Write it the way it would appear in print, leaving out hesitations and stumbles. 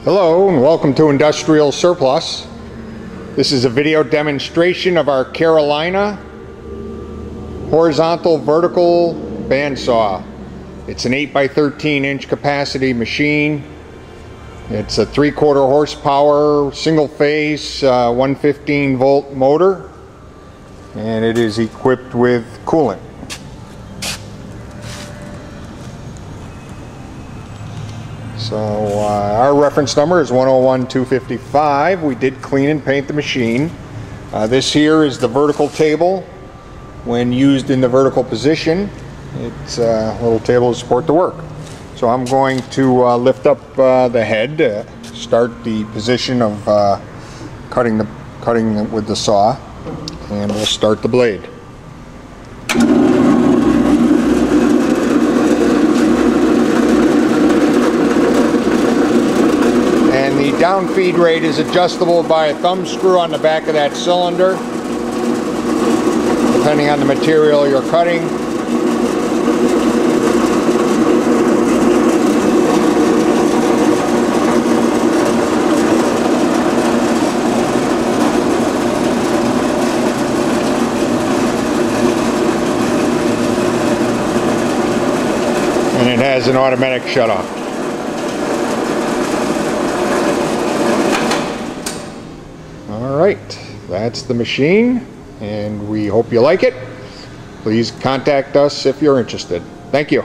Hello and welcome to Industrial Surplus. This is a video demonstration of our Carolina horizontal vertical bandsaw. It's an 8x13 inch capacity machine. It's a 3/4 horsepower single phase 115 volt motor, and it is equipped with coolant. So our reference number is 101255. We did clean and paint the machine. This here is the vertical table. When used in the vertical position, it's a little table to support the work. So I'm going to lift up the head to start the position of cutting with the saw, and we'll start the blade. The down feed rate is adjustable by a thumb screw on the back of that cylinder, depending on the material you're cutting. And it has an automatic shutoff. Alright, that's the machine, and we hope you like it. Please contact us if you're interested. Thank you.